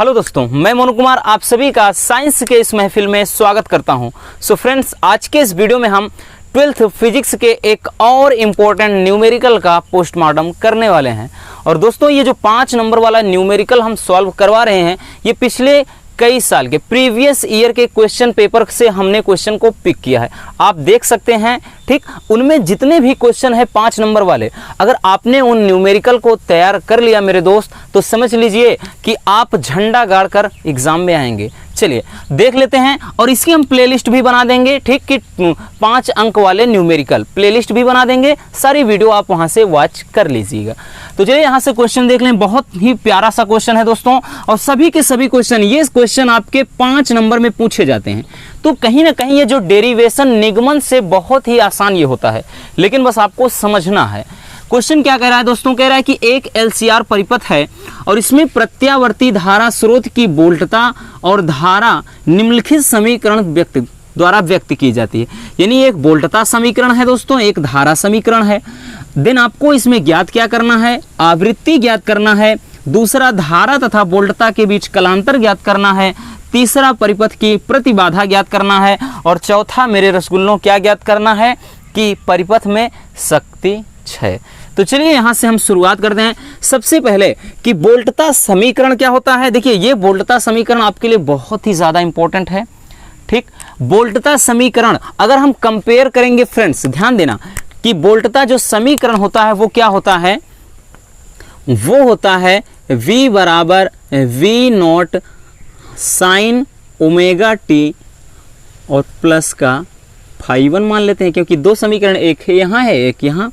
Hello दोस्तों, मैं मोनू कुमार आप सभी का साइंस के इस महफिल में स्वागत करता हूं। सो फ्रेंड्स, आज के इस वीडियो में हम 12th फिजिक्स के एक और इम्पोर्टेंट न्यूमेरिकल का पोस्टमार्टम करने वाले हैं। और दोस्तों, ये जो 5 नंबर वाला न्यूमेरिकल हम सॉल्व करवा रहे हैं, ये पिछले कई साल के प्रीवियस ईयर के क्वेश्चन पेपर से हमने क्वेश्चन को पिक किया है। आप देख सकते हैं, ठीक, उनमें जितने भी क्वेश्चन है 5 नंबर वाले, अगर आपने उन न्यूमेरिकल को तैयार कर लिया मेरे दोस्त, तो समझ लीजिए कि आप झंडा गाड़कर एग्जाम में आएंगे। चलिए देख लेते हैं, और इसकी हम प्लेलिस्ट भी बना देंगे, ठीक, कि 5 अंक वाले न्यूमेरिकल प्लेलिस्ट भी बना देंगे। सारी वीडियो आप वहां से वॉच कर लीजिएगा। तो चलिए यहाँ से क्वेश्चन देख लें। बहुत ही प्यारा सा क्वेश्चन है दोस्तों, और सभी के सभी क्वेश्चन, ये क्वेश्चन आपके 5 नंबर में पूछे जाते हैं। तो कहीं ना कहीं ये जो डेरिवेशन निगमन से बहुत ही आसान ये होता है, लेकिन बस आपको समझना है। क्वेश्चन क्या कह रहा है दोस्तों? कह रहा है कि एक एलसीआर परिपथ है और इसमें प्रत्यावर्ती धारा स्रोत की वोल्टता और धारा निम्नलिखित समीकरण द्वारा व्यक्त की जाती है। यानी एक वोल्टता समीकरण है दोस्तों, एक धारा समीकरण है। देन आपको इसमें ज्ञात क्या करना है? आवृत्ति ज्ञात करना है। दूसरा, धारा तथा वोल्टता के बीच कलांतर ज्ञात करना है। तीसरा, परिपथ की प्रतिबाधा ज्ञात करना है। और चौथा, मेरे रसगुल्लों, क्या ज्ञात करना है? कि परिपथ में शक्ति क्षय। तो चलिए यहां से हम शुरुआत करते हैं। सबसे पहले कि वोल्टता समीकरण क्या होता है। देखिए, ये वोल्टता समीकरण आपके लिए बहुत ही ज्यादा इंपॉर्टेंट है, ठीक। वोल्टता समीकरण अगर हम कंपेयर करेंगे फ्रेंड्स, ध्यान देना कि वोल्टता जो समीकरण होता है वो क्या होता है? वो होता है V बराबर V0 साइन ओमेगा टी और प्लस का φ1 मान लेते हैं, क्योंकि 2 समीकरण, एक है यहाँ है, एक यहाँ।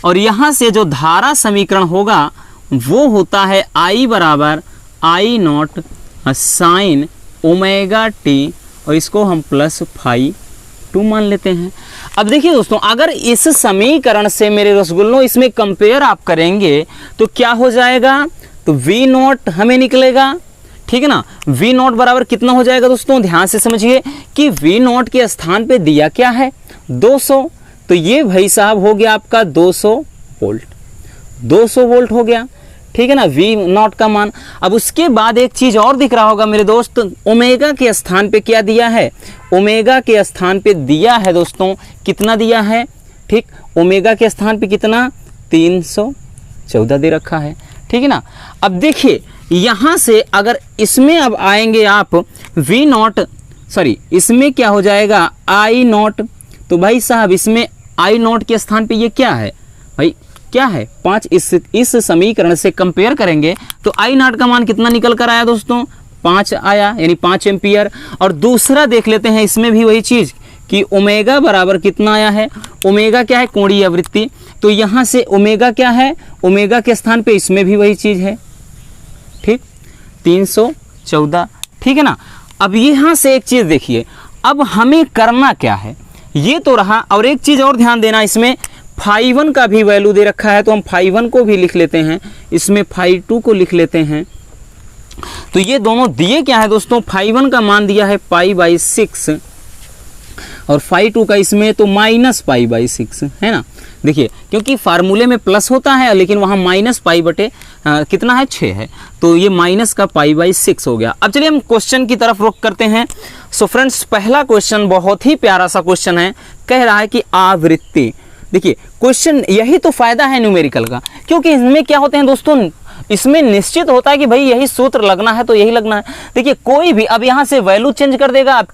और यहाँ से जो धारा समीकरण होगा वो होता है I बराबर I0 साइन ओमेगा टी, और इसको हम प्लस φ2 मान लेते हैं। अब देखिए दोस्तों, अगर इस समीकरण से मेरे रसगुल्लों इसमें कंपेयर आप करेंगे तो क्या हो जाएगा? तो V0 हमें निकलेगा, ठीक है ना। V0 बराबर कितना हो जाएगा दोस्तों? ध्यान से समझिए कि V0 के स्थान पे दिया क्या है? 200। तो ये भाई साहब हो गया आपका 200 वोल्ट, 200 वोल्ट हो गया, ठीक है ना, V0 का मान। अब उसके बाद एक चीज और दिख रहा होगा मेरे दोस्त, ओमेगा के स्थान पे क्या दिया है? ओमेगा के स्थान पे दिया है दोस्तों, कितना दिया है? ठीक, ओमेगा के स्थान पे कितना? 314 दे रखा है, ठीक है ना। अब देखिए यहां से अगर इसमें अब आएंगे आप V0, सॉरी, इसमें क्या हो जाएगा? I0। तो भाई साहब इसमें I0 के स्थान पे ये क्या है भाई? क्या है? 5। इस समीकरण से कंपेयर करेंगे तो I0 का मान कितना निकल कर आया दोस्तों? 5 आया, यानी 5 एम्पियर। और दूसरा देख लेते हैं, इसमें भी वही चीज कि ओमेगा बराबर कितना आया है? ओमेगा क्या है? कोणीय आवृत्ति। तो यहां से ओमेगा क्या है? ओमेगा के स्थान पे इसमें भी वही चीज है, ठीक, 314, ठीक है ना। अब यहां से एक चीज देखिए, अब हमें करना क्या है? ये तो रहा, और एक चीज और ध्यान देना, इसमें φ1 का भी वैल्यू दे रखा है, तो हम φ1 को भी लिख लेते हैं, इसमें φ2 को लिख लेते हैं। तो ये दोनों दिए क्या है दोस्तों? φ1 का मान दिया है π/6 और φ2 का इसमें तो -π/6 है ना। देखिए, क्योंकि फार्मूले में प्लस होता है लेकिन वहाँ -π बटे कितना है? 6 है, तो ये माइनस का π/6 हो गया। अब चलिए हम क्वेश्चन की तरफ रुख करते हैं। सो फ्रेंड्स, पहला क्वेश्चन बहुत ही प्यारा सा क्वेश्चन है, कह रहा है कि आवृत्ति। देखिए क्वेश्चन, यही तो फायदा है न्यूमेरिकल का, क्योंकि इसमें क्या होते हैं दोस्तों, इसमें निश्चित होता है कि भाई यही सूत्र लगना है तो यही लगना है। देखिए कोई भी अब यहाँ से वैल्यू चेंज कर देगा। अब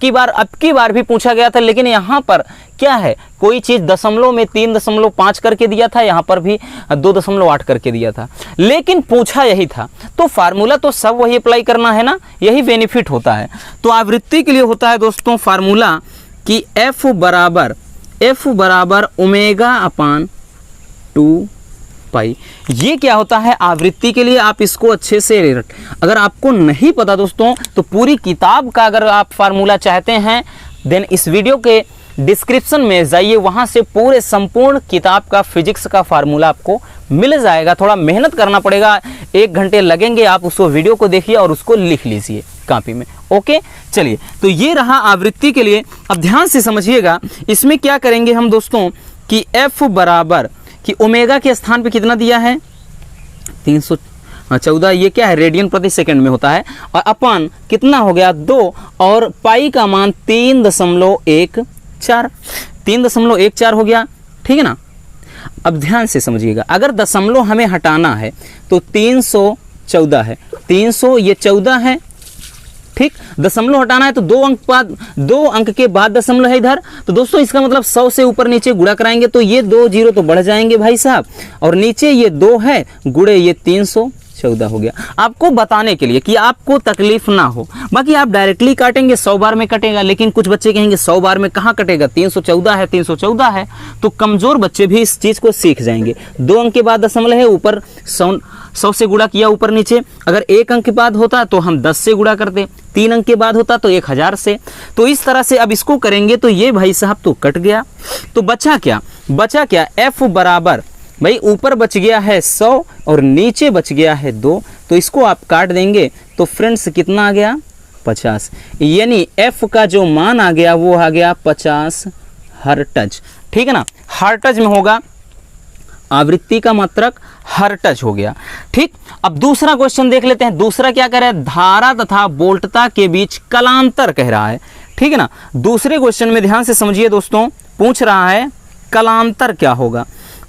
की बार भी पूछा गया था, लेकिन यहाँ पर क्या है, कोई चीज दशमलव में 3.5 करके दिया था, यहाँ पर भी 2.8 करके दिया था, लेकिन पूछा यही था। तो फार्मूला तो सब वही अप्लाई करना है ना, यही बेनिफिट होता है। तो आवृत्ति के लिए होता है दोस्तों फार्मूला कि F बराबर ओमेगा अपान 2π। ये क्या होता है आवृत्ति के लिए? आप इसको अच्छे से अगर आपको नहीं पता दोस्तों, तो पूरी किताब का अगर आप फार्मूला चाहते हैं, देन इस वीडियो के डिस्क्रिप्शन में जाइए, वहां से पूरे संपूर्ण किताब का फिजिक्स का फार्मूला आपको मिल जाएगा। थोड़ा मेहनत करना पड़ेगा, 1 घंटे लगेंगे, आप उसको वीडियो को देखिए और उसको लिख लीजिए कॉपी में। ओके, चलिए, तो ये रहा आवृत्ति के लिए। अब ध्यान से समझिएगा, इसमें क्या करेंगे हम दोस्तों कि F बराबर कि ओमेगा के स्थान पे कितना दिया है? 14, ये क्या है, रेडियन प्रति सेकंड में होता है, और अपन कितना हो गया 2, और पाई का मान 3.14, 3.14 हो गया, ठीक है ना। अब ध्यान से समझिएगा, अगर दशमलव हमें हटाना है तो 314 है, 300 ये 14 है, ठीक। दशमलव हटाना है तो 2 अंक के बाद दशमलव है इधर, तो दोस्तों इसका मतलब 100 से ऊपर नीचे गुणा कराएंगे तो ये 2 जीरो तो बढ़ जाएंगे भाई साहब, और नीचे ये 2 है, गुणे ये 314 हो गया। आपको बताने के लिए कि आपको तकलीफ ना हो, बाकी आप डायरेक्टली काटेंगे 100 बार में कटेगा, लेकिन कुछ बच्चे कहेंगे 100 बार में कहाँ कटेगा, 314 है, 314 है, तो कमजोर बच्चे भी इस चीज को सीख जाएंगे। 2 अंक के बाद दशमलव है, ऊपर 100 से गुणा किया ऊपर नीचे, अगर 1 अंक के बाद होता तो हम 10 से गुणा करते, 3 अंक के बाद होता तो 1000 से, तो इस तरह से अब इसको करेंगे तो ये भाई साहब तो कट गया। तो बचा क्या, f बराबर, भाई ऊपर बच गया है 100 और नीचे बच गया है 2, तो इसको आप काट देंगे तो फ्रेंड्स कितना आ गया 50, यानी f का जो मान आ गया वो आ गया 50 हर्ट्ज, ठीक है ना। हर्ट्ज में होगा, आवृत्ति का मात्रक हर्ट्ज हो गया, ठीक। अब दूसरा क्वेश्चन देख लेते हैं। दूसरा क्या कह रहा है, धारा तथा वोल्टता के बीच कलांतर कह रहा है, ठीक है ना। दूसरे क्वेश्चन में ध्यान से समझिए दोस्तों, पूछ रहा है कलांतर क्या होगा।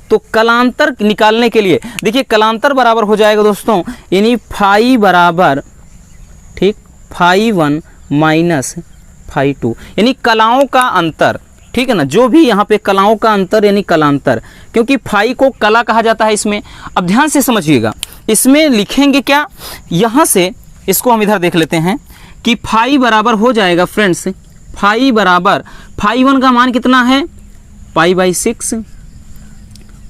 तो कलांतर निकालने के लिए देखिए, कलांतर बराबर हो जाएगा दोस्तों, यानी फाई बराबर, ठीक, फाई 1 माइनस फाई 2, यानी कलाओं का अंतर, ठीक है ना। जो भी यहाँ पे कलाओं का अंतर यानी कलांतर, क्योंकि फाई को कला कहा जाता है इसमें। अब ध्यान से समझिएगा, इसमें लिखेंगे क्या, यहाँ से इसको हम इधर देख लेते हैं कि फाई बराबर हो जाएगा फ्रेंड्स, फाई बराबर, फाई 1 का मान कितना है π/6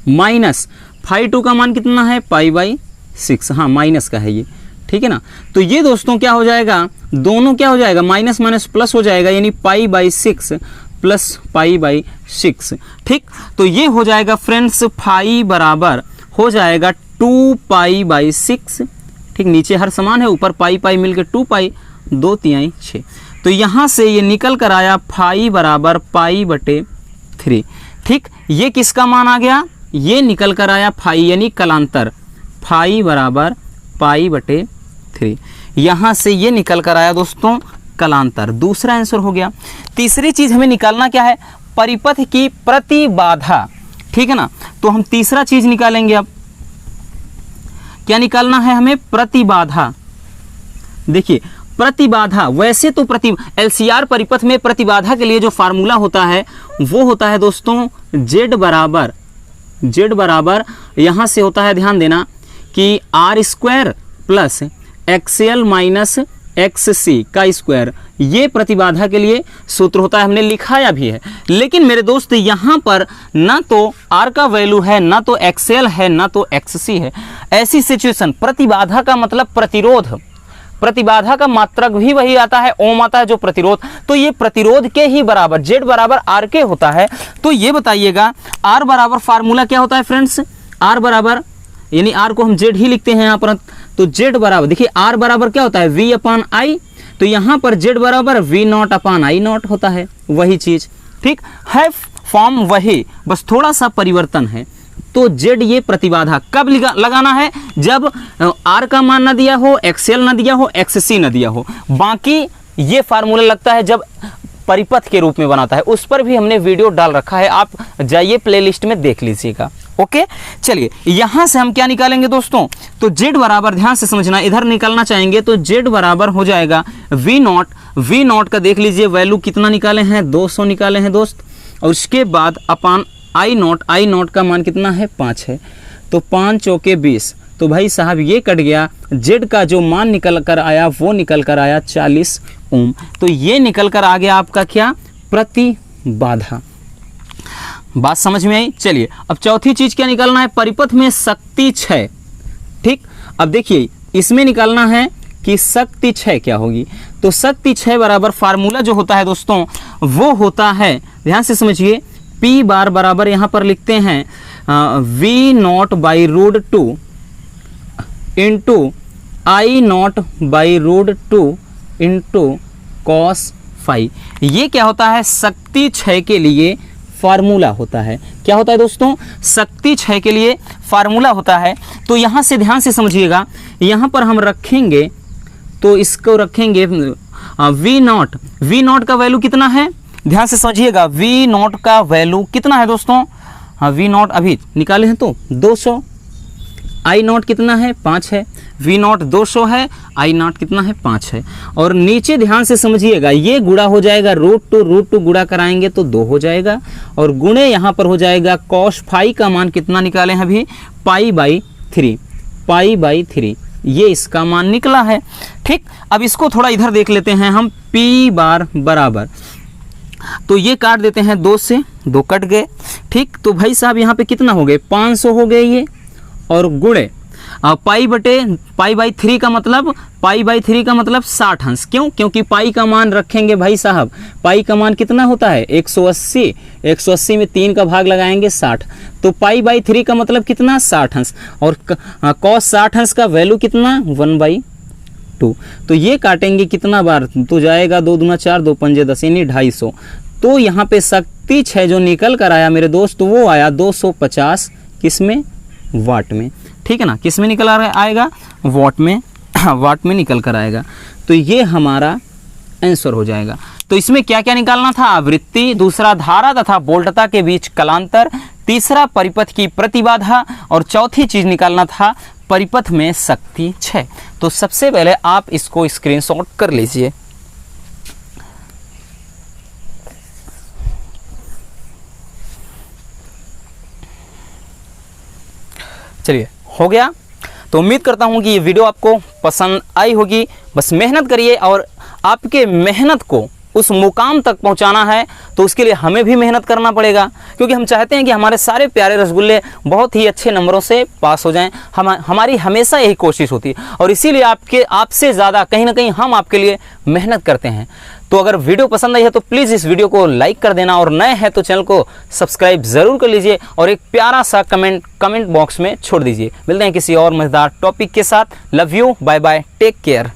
माइनस फाई 2 का मान कितना है π/6, हाँ माइनस का है ये, ठीक है ना। तो ये दोस्तों क्या हो जाएगा, दोनों क्या हो जाएगा, माइनस माइनस प्लस हो जाएगा, यानी π/6 प्लस π/6, ठीक। तो ये हो जाएगा फ्रेंड्स, फाई बराबर हो जाएगा 2π/6, ठीक। नीचे हर समान है, ऊपर पाई मिलकर 2π, 2 तिहाई 6, तो यहाँ से ये निकल कर आया फाई बराबर π/3, ठीक। ये किसका मान आ गया, ये निकल कर आया फाई यानी कलांतर, फाई बराबर π/3, यहाँ से ये निकल कर आया दोस्तों कलांतर। दूसरा आंसर हो गया। तीसरी चीज हमें निकालना क्या है, परिपथ की प्रतिबाधा, ठीक है ना। तो हम तीसरा चीज निकालेंगे। अब क्या निकालना है हमें, प्रतिबाधा। देखिए प्रतिबाधा, वैसे तो LCR परिपथ में प्रतिबाधा के लिए जो फार्मूला होता है वो होता है दोस्तों Z बराबर यहाँ से होता है, ध्यान देना कि R² plus XL minus XC का स्क्वायर, ये प्रतिबाधा के लिए सूत्र होता है, हमने लिखाया भी है। लेकिन मेरे दोस्त यहाँ पर ना तो R का वैल्यू है, ना तो XL है, ना तो XC है। ऐसी सिचुएशन, प्रतिबाधा का मतलब प्रतिरोध, प्रतिबाधा का मात्रक भी वही आता है, ओम आता है जो प्रतिरोध, तो ये प्रतिरोध के ही बराबर, Z बराबर R के होता है। तो ये बताइएगा R बराबर फार्मूला क्या होता है फ्रेंड्स, R बराबर, यानी R को हम Z ही लिखते हैं यहाँ पर, तो Z बराबर, देखिए R बराबर क्या होता है V/I, तो यहाँ पर Z बराबर V0/I0 होता है, वही चीज, ठीक है, फॉर्म वही, बस थोड़ा सा परिवर्तन है। तो Z ये प्रतिबाधा कब लगाना है, जब R का मान ना दिया हो, XL ना दिया हो, XC ना दिया हो। बाकी ये फार्मूला लगता है जब परिपथ के रूप में बनाता है, उस पर भी हमने वीडियो डाल रखा है, आप जाइए प्लेलिस्ट में देख लीजिएगा। ओके, चलिए यहां से हम क्या निकालेंगे दोस्तों, तो Z बराबर, ध्यान से समझना, इधर निकालना चाहेंगे तो Z बराबर हो जाएगा V0 का देख लीजिए वैल्यू कितना निकाले हैं, 200 निकाले हैं दोस्त, और उसके बाद अपान I0 का मान कितना है 5 है, तो 5 चौके 20, तो भाई साहब ये कट गया, Z का जो मान निकल कर आया वो निकल कर आया 40 ओम, तो ये निकल कर आ गया आपका क्या, प्रतिबाधा। बात समझ में आई। चलिए अब चौथी चीज क्या निकालना है, परिपथ में शक्ति क्षय, ठीक। अब देखिए इसमें निकालना है कि शक्ति क्षय क्या होगी, तो शक्ति क्षय बराबर फार्मूला जो होता है दोस्तों वो होता है, ध्यान से समझिए, P बार बराबर यहाँ पर लिखते हैं V0/√2 into I0/√2 into cos φ। ये क्या होता है, शक्ति क्षय के लिए फार्मूला होता है। क्या होता है दोस्तों? शक्ति क्षय के लिए फार्मूला होता है। तो यहाँ से ध्यान से समझिएगा, यहाँ पर हम रखेंगे तो इसको रखेंगे V0 का वैल्यू कितना है? ध्यान से समझिएगा, V0 का वैल्यू कितना है दोस्तों? V0 अभी निकाले हैं तो 200। I0 कितना है? 5 है। V0 200 है, I0 कितना है? 5 है। और नीचे ध्यान से समझिएगा, ये गुणा हो जाएगा रूट टू गुणा कराएंगे तो 2 हो जाएगा, और गुणे यहाँ पर हो जाएगा cos फाई का मान कितना निकाले हैं अभी? पाई बाई 3 ये इसका मान निकला है। ठीक, अब इसको थोड़ा इधर देख लेते हैं हम। P बार बराबर, तो ये काट देते हैं, 2 से 2 कट गए। ठीक, तो भाई साहब यहाँ पे कितना हो गए? 500 हो गए ये, और गुणे पाई बाई 3 का मतलब 60 अंश। क्यों? क्योंकि पाई का मान रखेंगे भाई साहब, पाई का मान कितना होता है? 180 में 3 का भाग लगाएंगे 60, तो पाई बाई 3 का मतलब कितना? 60 अंश। और cos 60 अंश का वैल्यू कितना? 1/2। तो ये काटेंगे कितना बार? तो जाएगा 2 दूना 4, 2 पंजे 10 यानी 250। तो यहाँ पे शक्ति क्षय जो निकल कर आया मेरे दोस्त, वो आया 250 किसमें? वाट में। ठीक है ना, किस में निकल आएगा? वाट में निकल कर आएगा। तो ये हमारा आंसर हो जाएगा। तो इसमें क्या क्या निकालना था? आवृत्ति, दूसरा धारा तथा वोल्टता के बीच कलांतर, तीसरा परिपथ की प्रतिबाधा, और चौथी चीज निकालना था परिपथ में शक्ति क्षय। तो सबसे पहले आप इसको स्क्रीनशॉट कर लीजिए। चलिए, हो गया। तो उम्मीद करता हूं कि ये वीडियो आपको पसंद आई होगी। बस मेहनत करिए, और आपके मेहनत को उस मुकाम तक पहुंचाना है तो उसके लिए हमें भी मेहनत करना पड़ेगा, क्योंकि हम चाहते हैं कि हमारे सारे प्यारे रसगुल्ले बहुत ही अच्छे नंबरों से पास हो जाएं। हमारी हमेशा यही कोशिश होती है, और इसीलिए आपसे ज़्यादा कहीं ना कहीं हम आपके लिए मेहनत करते हैं। तो अगर वीडियो पसंद आई है तो प्लीज़ इस वीडियो को लाइक कर देना, और नए हैं तो चैनल को सब्सक्राइब ज़रूर कर लीजिए, और एक प्यारा सा कमेंट बॉक्स में छोड़ दीजिए। मिलते हैं किसी और मज़ेदार टॉपिक के साथ। Love you, bye bye, take care.